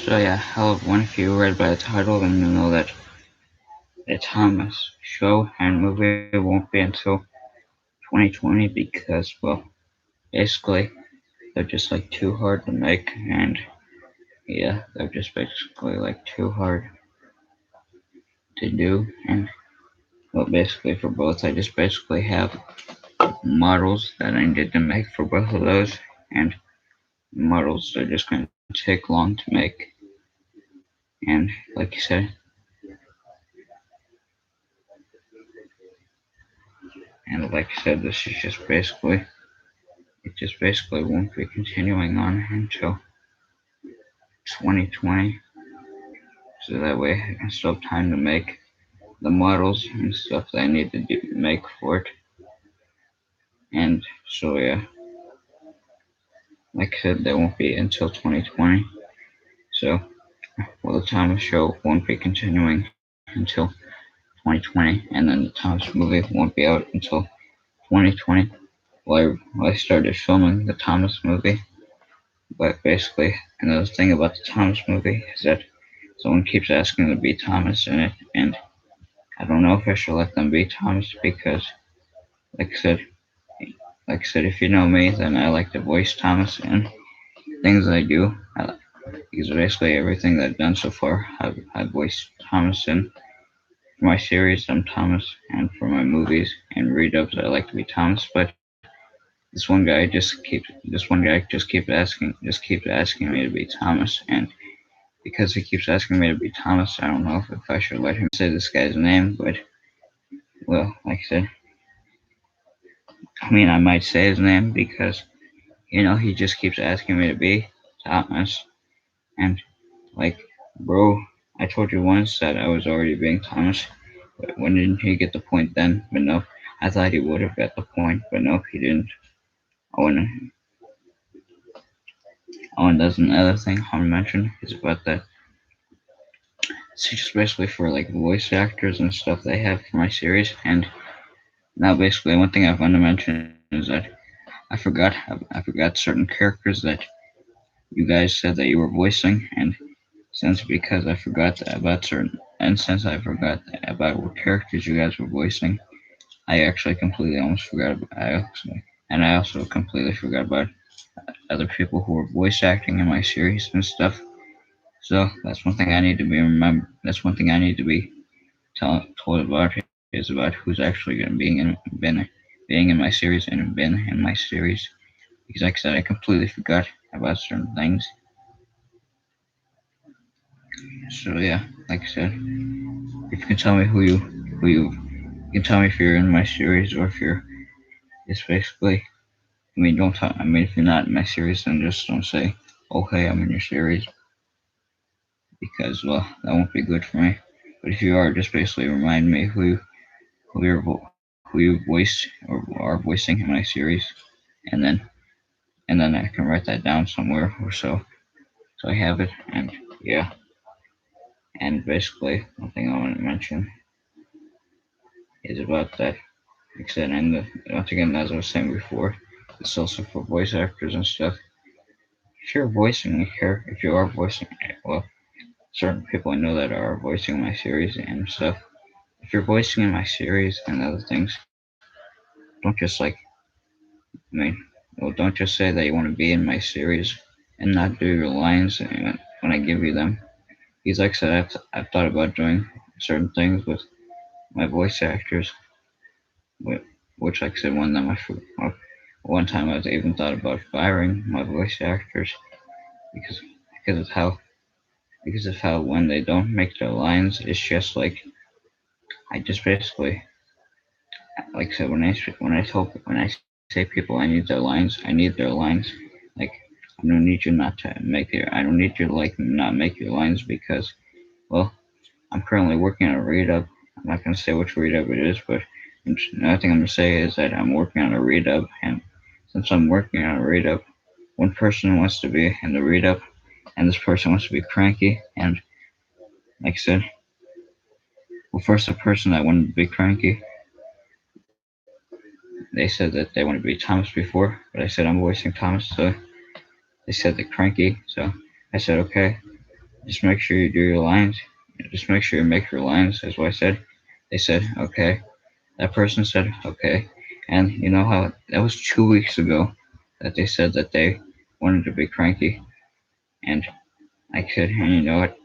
So yeah, hello everyone. If you read by the title, then you know that the Thomas show and movie won't be until 2020 because, well, basically they're just like too hard to make, and yeah, they're just basically like too hard to do. And well, basically for both, I just basically have models that I need to make for both of those, and models are just going to take long to make. And like you said, this is just basically it just basically won't be continuing on until 2020, so that way I can still have time to make the models and stuff that I need to make for it. And so yeah, like I said, that won't be until 2020. So well, the Thomas show won't be continuing until 2020, and then the Thomas movie won't be out until 2020. Well, I started filming the Thomas movie, but basically another thing about the Thomas movie is that someone keeps asking to be Thomas in it, and I don't know if I should let them be Thomas because, like I said, if you know me, then I like to voice Thomas in things I do. Because basically everything that I've done so far, I've voiced Thomas in. For my series, I'm Thomas, and for my movies and redubs, I like to be Thomas. But this one guy just keeps asking me to be Thomas, and because he keeps asking me to be Thomas, I don't know if I should let him say this guy's name. But well, like I said, I mean, I might say his name because he just keeps asking me to be Thomas, and like, bro, I told you once that I was already being Thomas. But when didn't he get the point then? But no, I thought he would have got the point, but no, he didn't. Oh, and there's another thing I want to mention is about that. It's just basically for like voice actors and stuff they have for my series. And now, basically, one thing I want to mention is that I forgot certain characters that you guys said that you were voicing, and since I forgot about what characters you guys were voicing, I actually completely almost forgot about. I also completely forgot about other people who were voice acting in my series and stuff. So that's one thing I need to be remember. That's one thing I need to be told about is about who's actually going to being in my series and been in my series. Because like I said, I completely forgot about certain things. So yeah, like I said, if you can tell me you can tell me if you're in my series or if you're. It's basically. I mean, don't tell. I mean, if you're not in my series, then just don't say, "Oh, hey, I'm in your series," because well, that won't be good for me. But if you are, just basically remind me who you voiced or are voicing in my series, and then I can write that down somewhere or so I have it. And yeah, and basically one thing I want to mention is about that. Like I said, and once again, as I was saying before, it's also for voice actors and stuff. If you're voicing here, if you are voicing, well, certain people I know that are voicing my series and stuff. If you're voicing in my series and other things, don't just I mean, don't just say that you want to be in my series and not do your lines when I give you them. Because like I said, I've thought about doing certain things with my voice actors, which like I said, one time I even thought about firing my voice actors because because of how when they don't make their lines, it's just like I just basically like I said when I say people I need their lines, I need their lines. Like I don't need you not to make your I don't need you to like not make your lines because well I'm currently working on a read up. I'm not gonna say which read up it is, but another thing I'm gonna say is that I'm working on a read up, and since I'm working on a read up, one person wants to be in the read up, and this person wants to be cranky, and like I said, well first the person that wanted to be cranky they said that they wanted to be Thomas before, but I said I'm voicing Thomas, so they said the cranky. So I said okay. just make sure you do your lines. Just make sure you make your lines. That's what I said. They said, okay. That person said, okay. And you know how that was 2 weeks ago that they said that they wanted to be cranky. And I could, and you know what?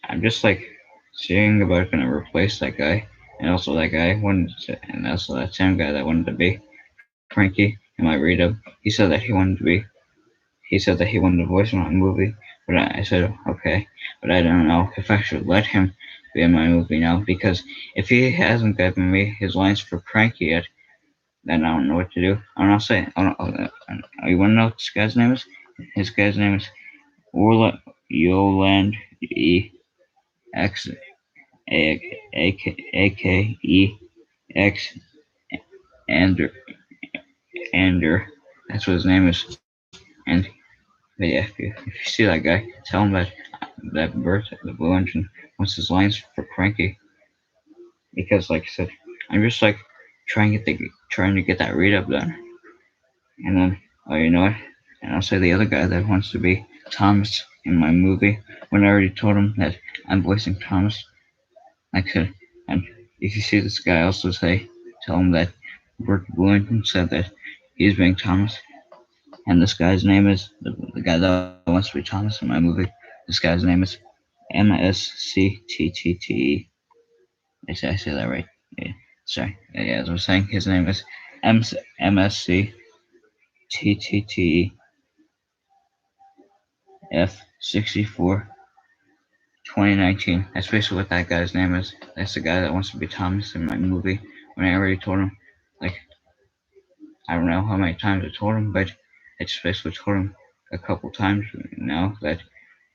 I'm just like seeing about gonna replace that guy. And also that guy wanted to, and also that same guy that wanted to be cranky in my read up. He said that he said that he wanted to voice my movie, but I said okay, but I don't know if I should let him be in my movie now because if he hasn't given me his lines for Cranky yet, then I don't know what to do. I'm not saying. You want to know what this guy's name is? His guy's name is Orla Yoland E X A K E X Ander Ander. That's what his name is. And but yeah, if you see that guy, tell him that Bert, the Blue Engine, wants his lines for Cranky because, like I said, I'm just like trying to get that read up done, and then you know what? And I'll say the other guy that wants to be Thomas in my movie when I already told him that I'm voicing Thomas. Like I said, and if you see this guy, also tell him that Bert Blue Engine said that he's being Thomas. And this guy's name is the guy that wants to be Thomas in my movie. This guy's name is MSCTTTE. I say that right. Yeah, sorry. Yeah, as I was saying, his name is MSCTTTE F64 2019. That's basically what that guy's name is. That's the guy that wants to be Thomas in my movie. When I already told him, like, I don't know how many times I told him, but I just basically told him a couple times now that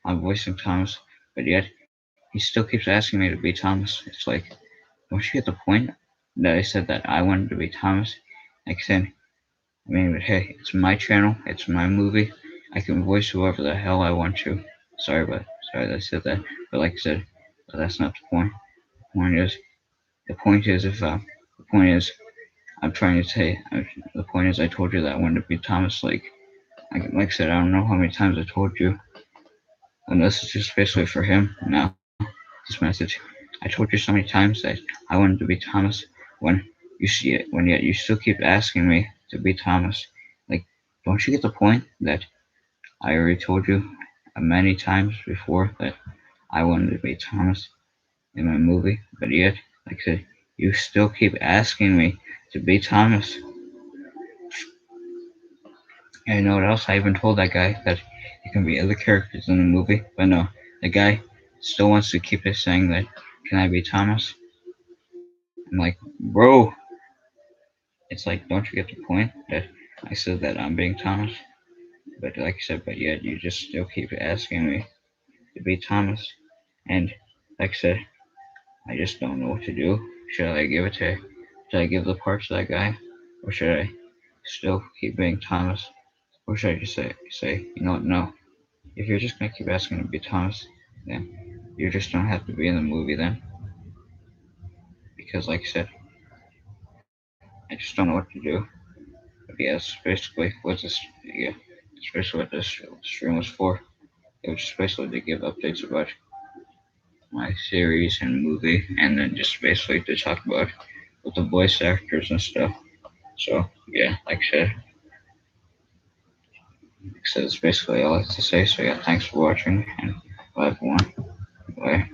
I'm voicing Thomas, but yet he still keeps asking me to be Thomas. It's like, don't you get the point that I said that I wanted to be Thomas? Like I said, I mean, but hey, it's my channel, it's my movie. I can voice whoever the hell I want to. Sorry that I said that, but like I said, but that's not the point. Point is, the point is, if the point is, I'm trying to say, the point is, I told you that I wanted to be Thomas. Like I said, I don't know how many times I told you, and this is just basically for him now. This message. I told you so many times that I wanted to be Thomas when you see it, when yet you still keep asking me to be Thomas. Like, don't you get the point that I already told you many times before that I wanted to be Thomas in my movie, but yet, like I said, you still keep asking me to be Thomas. And you know what else? I even told that guy that there can be other characters in the movie, but no, the guy still wants to keep it saying that, can I be Thomas? I'm like, bro, it's like, don't you get the point that I said that I'm being Thomas? But like I said, but yet you just still keep asking me to be Thomas. And like I said, I just don't know what to do. Should I give the part to that guy? Or should I still keep being Thomas? Or should I just say, you know what, no. If you're just gonna keep asking to be Thomas, then you just don't have to be in the movie then. Because like I said, I just don't know what to do. But yeah, that's basically what that's basically what this stream was for. It was just basically to give updates about my series and movie, and then just basically to talk about with the voice actors and stuff. So yeah, like I said, that's basically all I have to say. So yeah, thanks for watching, and bye everyone. Bye.